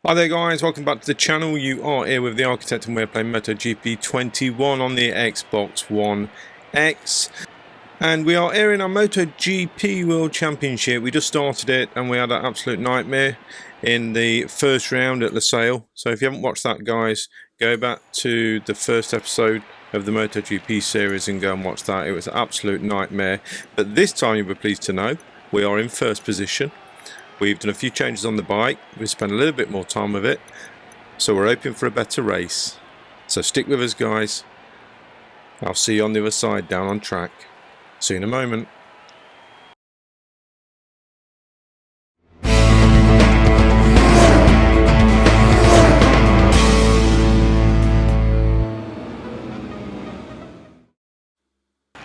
Hi there guys, welcome back to the channel. You are here with the Architect and we're playing MotoGP 21 on the Xbox One X. And we are here in our MotoGP World Championship. We just started it and we had an absolute nightmare in the first round at Losail. So if you haven't watched that guys, go back to the first episode of the MotoGP series and go and watch that. It was an absolute nightmare. But this time you'll be pleased to know we are in first position. We've done a few changes on the bike, we've spent a little bit more time with it, so we're hoping for a better race. So stick with us guys, I'll see you on the other side down on track. See you in a moment.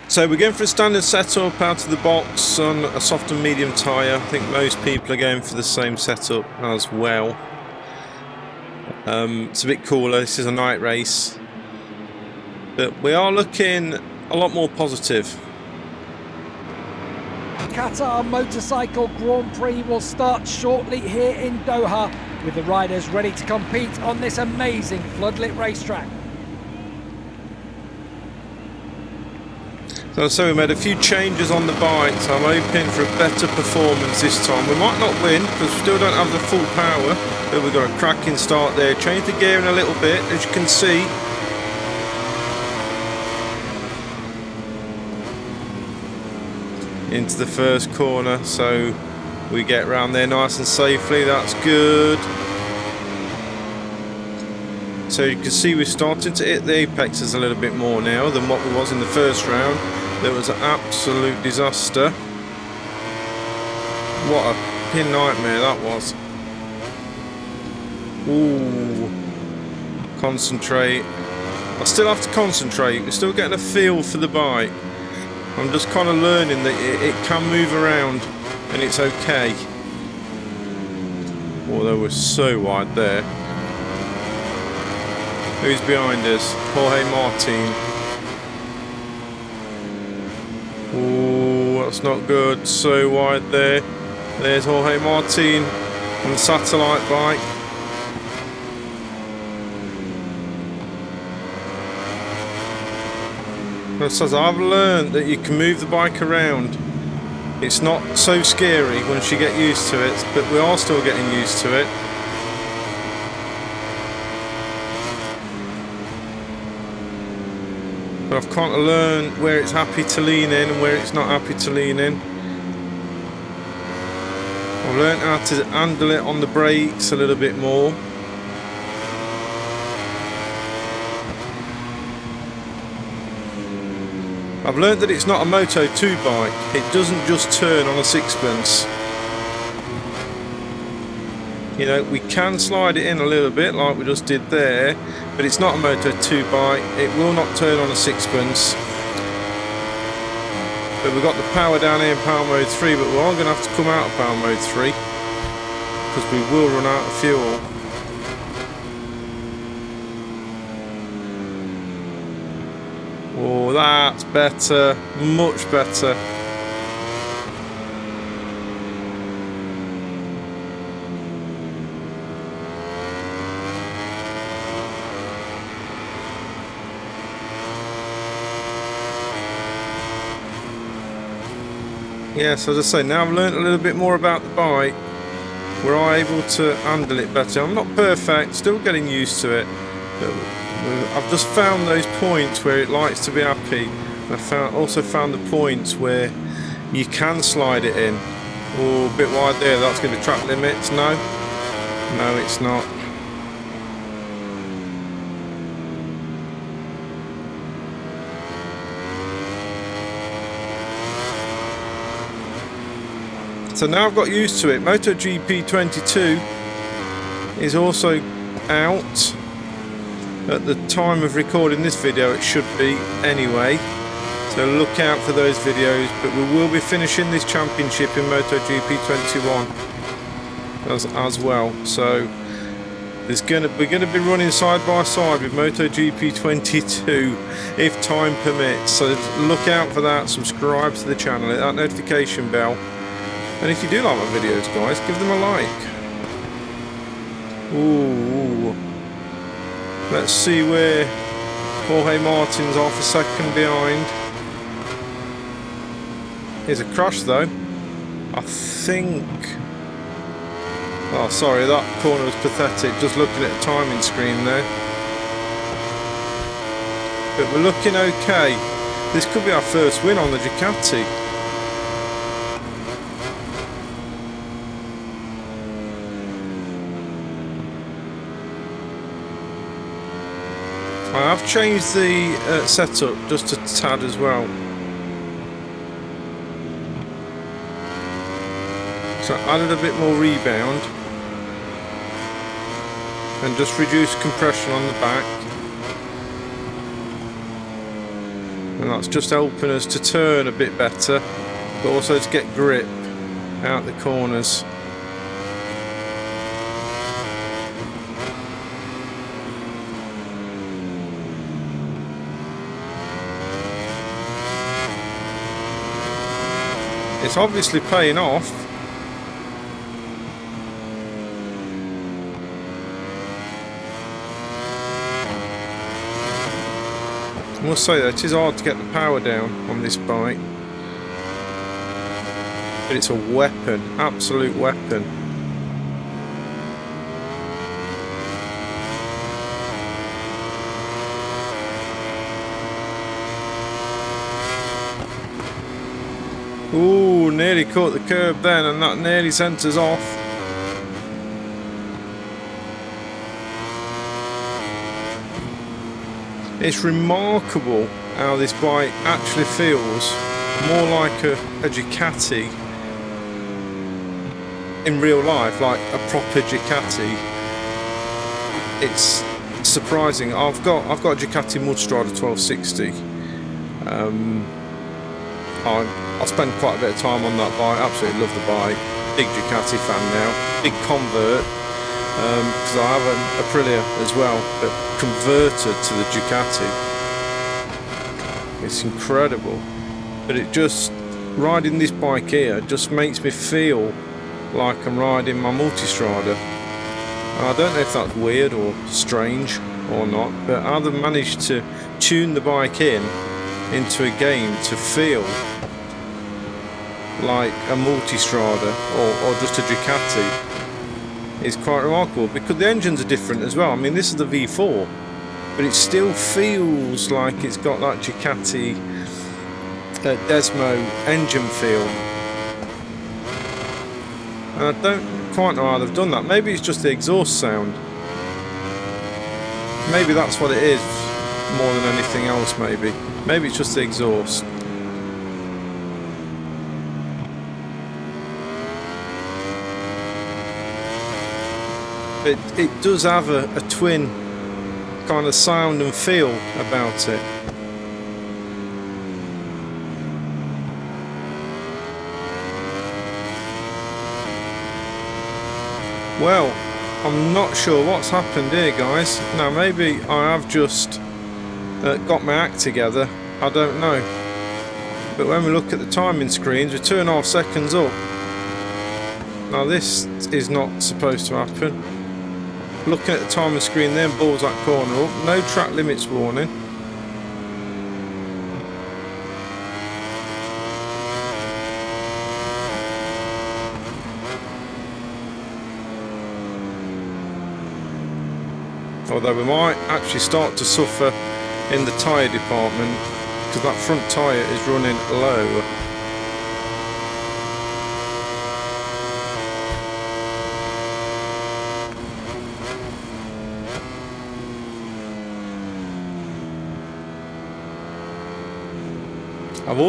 So we're going for a standard setup out of the box on a soft and medium tyre. I think most people are going for the same setup as well. It's a bit cooler, this is a night race. But we are looking a lot more positive. Qatar Motorcycle Grand Prix will start shortly here in Doha, with the riders ready to compete on this amazing floodlit racetrack. So we made a few changes on the bike, so I'm hoping for a better performance this time. We might not win because we still don't have the full power, but we've got a cracking start there. Changed the gearing a little bit, as you can see. Into the first corner, so we get around there nice and safely, that's good. So you can see we're starting to hit the apexes a little bit more now than what we was in the first round. There was an absolute disaster. What a pin nightmare that was. Ooh. Concentrate. I still have to concentrate. We're still getting a feel for the bike. I'm just kind of learning that it can move around and it's okay. Although we're so wide there. Who's behind us? Jorge Martin. Oh, that's not good. So wide there. There's Jorge Martin on the satellite bike. As I've learned that you can move the bike around. It's not so scary once you get used to it, but we are still getting used to it. But I've kind of learned where it's happy to lean in and where it's not happy to lean in. I've learned how to handle it on the brakes a little bit more. I've learned that it's not a Moto2 bike, it doesn't just turn on a sixpence. You know, we can slide it in a little bit like we just did there, but it's not a Moto2 bike, it will not turn on a sixpence. But we've got the power down here in power mode 3, but we are going to have to come out of power mode 3, because we will run out of fuel. Oh, that's better, much better. Yes, as I say, now I've learned a little bit more about the bike, we're able to handle it better. I'm not perfect, still getting used to it, but I've just found those points where it likes to be happy. I also found the points where you can slide it in. Oh, a bit wide there, that's going to be track limits. No, no it's not. So now I've got used to it. MotoGP 22 is also out. At the time of recording this video it should be anyway. So look out for those videos. But we will be finishing this championship in MotoGP 21 as well. So we're going to be running side by side with MotoGP 22 if time permits. So look out for that. Subscribe to the channel. Hit that notification bell. And if you do like my videos guys, give them a like. Ooh. Let's see where Jorge Martin's half a second behind. Here's a crash though. I think... Oh, sorry, that corner was pathetic. Just looking at the timing screen there. But we're looking okay. This could be our first win on the Ducati. I have changed the setup just a tad as well. So I added a bit more rebound and just reduced compression on the back. And that's just helping us to turn a bit better, but also to get grip out the corners. It's obviously paying off. I must say that it is hard to get the power down on this bike, but it's a weapon, absolute weapon. Ooh, nearly caught the curb then, and that nearly sent us off. It's remarkable how this bike actually feels more like a Ducati in real life, like a proper Ducati. It's surprising. I've got a Ducati Mudstrider 1260. I spend quite a bit of time on that bike. Absolutely love the bike. Big Ducati fan now. Big convert. Because I have an Aprilia as well, but converted to the Ducati. It's incredible, but it just, riding this bike here just makes me feel like I'm riding my Multistrada. I don't know if that's weird or strange or not, but I've managed to tune the bike into a game to feel like a Multistrada or just a Ducati. It's quite remarkable because the engines are different as well. I mean, this is the V4, but it still feels like it's got that Ducati Desmo engine feel. And I don't quite know how they've done that. Maybe it's just the exhaust sound. Maybe that's what it is more than anything else, maybe. Maybe it's just the exhaust. It does have a twin kind of sound and feel about it. Well, I'm not sure what's happened here, guys. Now, maybe I have just got my act together. I don't know. But when we look at the timing screens, we're 2.5 seconds up. Now, this is not supposed to happen. Looking at the timing screen then, balls that corner up. No track limits warning. Although we might actually start to suffer in the tyre department because that front tyre is running low.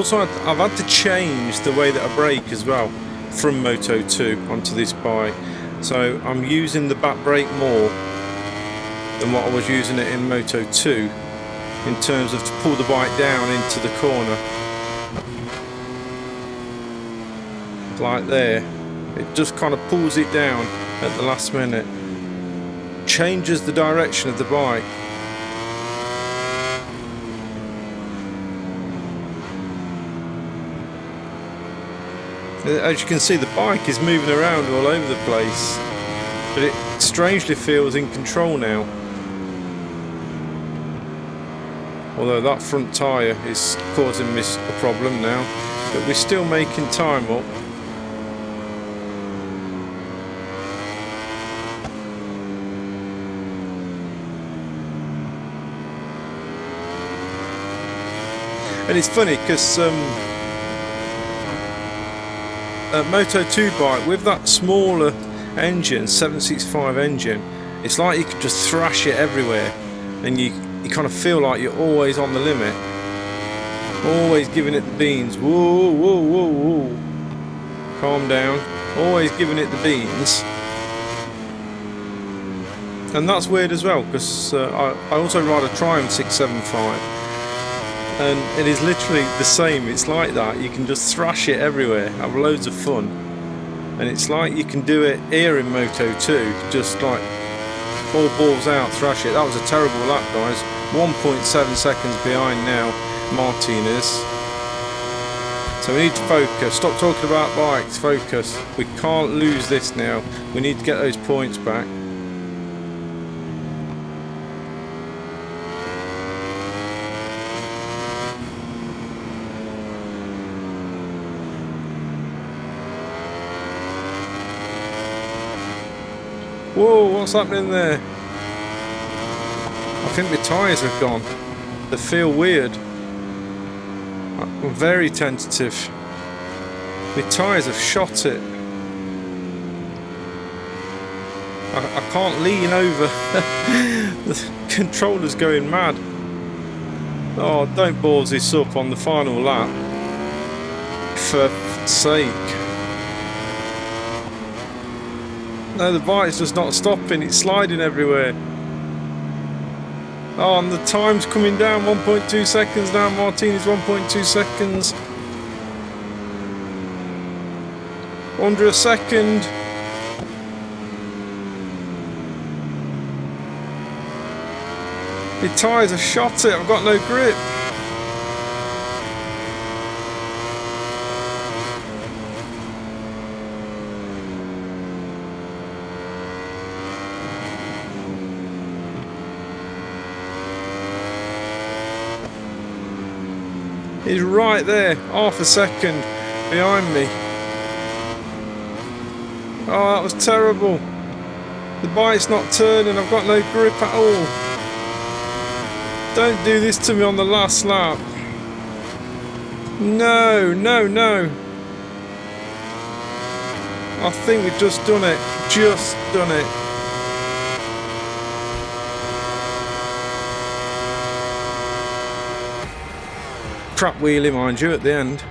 I've had to change the way that I brake as well from Moto 2 onto this bike, so I'm using the back brake more than what I was using it in Moto 2 in terms of to pull the bike down into the corner like there. It just kind of pulls it down at the last minute, changes the direction of the bike. As you can see, the bike is moving around all over the place, but it's strangely feels in control now. Although that front tyre is causing me a problem now, but we're still making time up. And it's funny because a Moto2 bike with that smaller engine, 765 engine, it's like you can just thrash it everywhere, and you kind of feel like you're always on the limit, always giving it the beans. Whoa, whoa, whoa, whoa. Calm down. Always giving it the beans. And that's weird as well, because I also ride a Triumph 675, and it is literally the same. It's like that. You can just thrash it everywhere, have loads of fun, and it's like you can do it here in Moto2, just like all balls out, thrash it. That was a terrible lap, guys. 1.7 seconds behind now, Martinez. So we need to focus. Stop talking about bikes. Focus. We can't lose this now. We need to get those points back. Whoa, what's happening there? I think my tyres have gone. They feel weird. I'm very tentative. My tyres have shot it. I can't lean over. The controller's going mad. Oh, don't balls this up on the final lap. For f***'s sake. No, the bike's just not stopping. It's sliding everywhere. Oh, and the time's coming down. 1.2 seconds now. Martinez 1.2 seconds. Under a second. The tyres have shot it. I've got no grip. He's right there, half a second behind me. Oh, that was terrible. The bike's not turning, I've got no grip at all. Don't do this to me on the last lap. No, no, no. I think we've just done it. Just done it. Crap wheelie, mind you, at the end.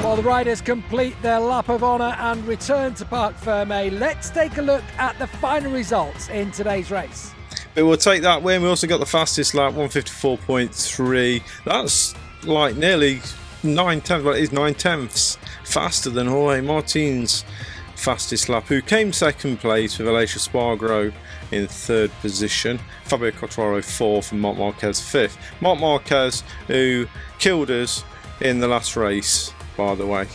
While the riders complete their lap of honour and return to Parc Fermé, let's take a look at the final results in today's race. But we'll take that win. We also got the fastest lap, 154.3. That's like nearly 9/10. Well, it is 9/10 faster than Jorge Martin's fastest lap, who came second place with Espargaro in third position. Fabio Quatararo fourth and Marc Marquez fifth. Marc Marquez, who killed us in the last race, by the way.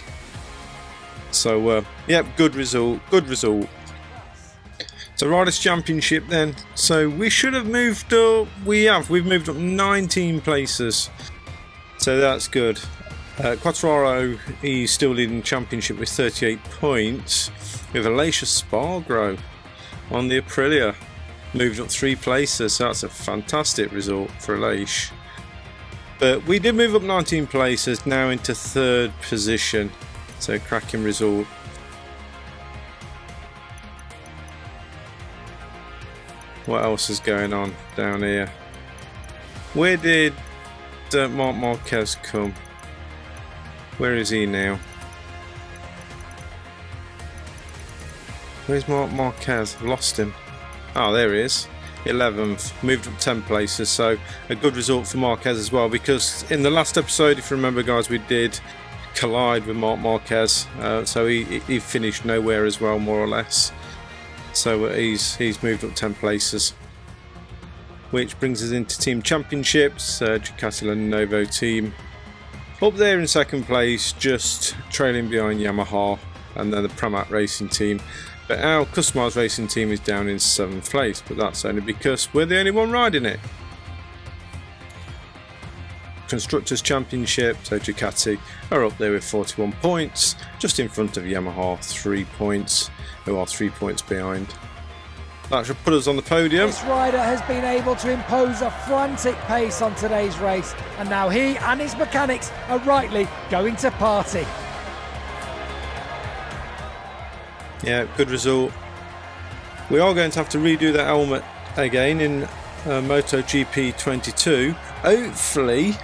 So, yep, good result. Good result. So Riders' Championship then. So we should have moved up. We've moved up 19 places. So that's good. Quatararo, he's still leading the championship with 38 points. With Espargaro on the Aprilia. Moved up 3 places. So that's a fantastic result for Aleix. But we did move up 19 places, now into third position. So cracking result. What else is going on down here? Where did Marc Marquez come? Where is he now? Where's Marc Marquez? I've lost him. Oh, there he is. 11th. Moved up 10 places. So a good result for Marquez as well, because in the last episode, if you remember, guys, we did collide with Marc Marquez. So he finished nowhere as well, more or less. So he's moved up 10 places, which brings us into team championships. Ducati Lenovo team up there in second place, just trailing behind Yamaha, and then the Pramac Racing team But our customised racing team is down in 7th place, but that's only because we're the only one riding it. Constructors Championship, so Ducati are up there with 41 points, just in front of Yamaha 3 points, who are 3 points behind. That should put us on the podium. This rider has been able to impose a frantic pace on today's race, and now he and his mechanics are rightly going to party. Yeah, good result. We are going to have to redo that helmet again in MotoGP 22. Hopefully,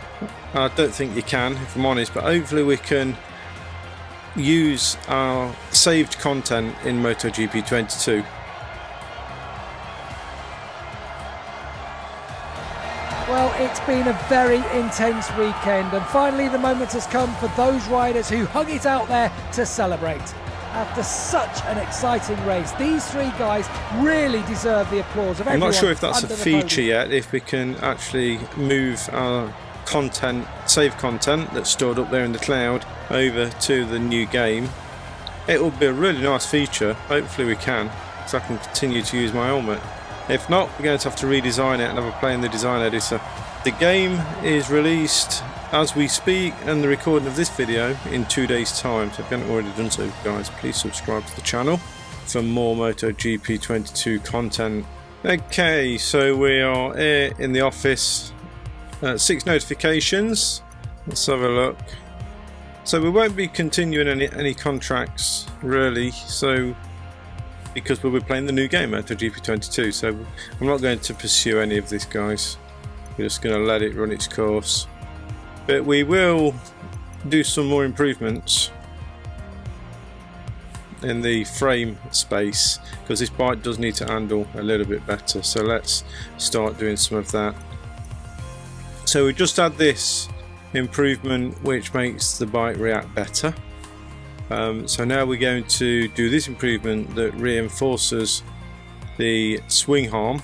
I don't think you can, if I'm honest, but hopefully we can use our saved content in MotoGP 22. Well, it's been a very intense weekend, and finally the moment has come for those riders who hung it out there to celebrate. After such an exciting race, these three guys really deserve the applause of everyone. I'm not sure if that's a feature yet, if we can actually move our content, save content that's stored up there in the cloud over to the new game. It will be a really nice feature. Hopefully we can, so I can continue to use my helmet. If not, we're going to have to redesign it and have a play in the design editor. The game is released as we speak, and the recording of this video in 2 days time, so if you haven't already done so guys, please subscribe to the channel for more MotoGP 22 content. Okay, so we are here in the office, 6 notifications, let's have a look. So we won't be continuing any contracts really, so because we'll be playing the new game MotoGP 22, so I'm not going to pursue any of this guys, we're just going to let it run its course. But we will do some more improvements in the frame space, because this bike does need to handle a little bit better, so let's start doing some of that. So we just had this improvement which makes the bike react better. So now we're going to do this improvement that reinforces the swing arm,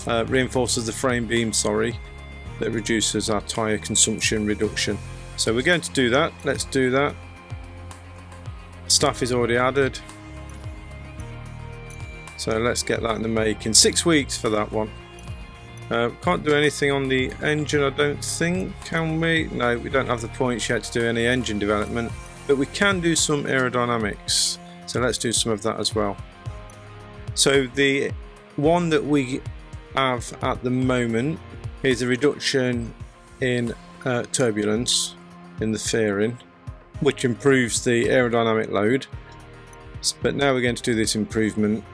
reinforces the frame beam, sorry, that reduces our tyre consumption reduction. So we're going to do that. Let's do that. Stuff is already added, so let's get that in the making. 6 weeks for that one. Can't do anything on the engine, I don't think, can we? No, we don't have the points yet to do any engine development, but we can do some aerodynamics, so let's do some of that as well. So the one that we have at the moment is a reduction in turbulence in the fairing, which improves the aerodynamic load. But now we're going to do this improvement.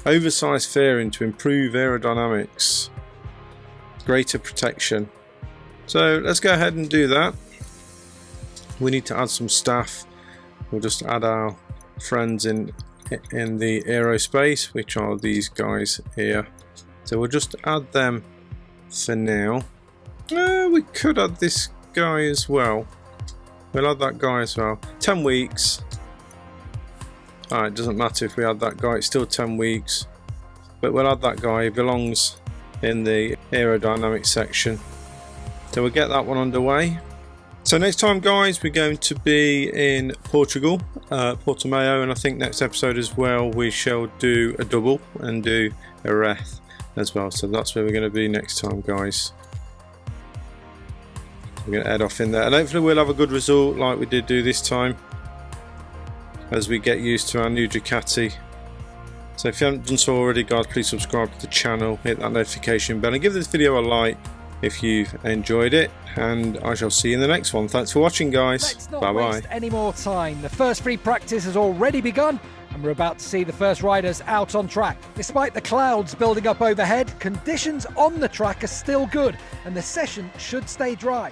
Oversized fairing to improve aerodynamics, greater protection. So let's go ahead and do that. We need to add some staff. We'll just add our friends in the aerospace, which are these guys here. So we'll just add them for now. We could add this guy as well. We'll add that guy as well. 10 weeks. Alright, it doesn't matter if we add that guy, it's still 10 weeks. But we'll add that guy, he belongs in the aerodynamic section. So we'll get that one underway. So next time guys, we're going to be in Portugal, Portimao, and I think next episode as well we shall do a double and do a reth as well. So that's where we're going to be next time guys. We're going to head off in there, and hopefully we'll have a good result like we did do this time as we get used to our new Ducati. So if you haven't done so already guys, please subscribe to the channel, hit that notification bell, and give this video a like if you've enjoyed it, and I shall see you in the next one. Thanks for watching guys. Let's not bye bye. waste any more time. The first free practice has already begun, and we're about to see the first riders out on track. Despite the clouds building up overhead, conditions on the track are still good, and the session should stay dry.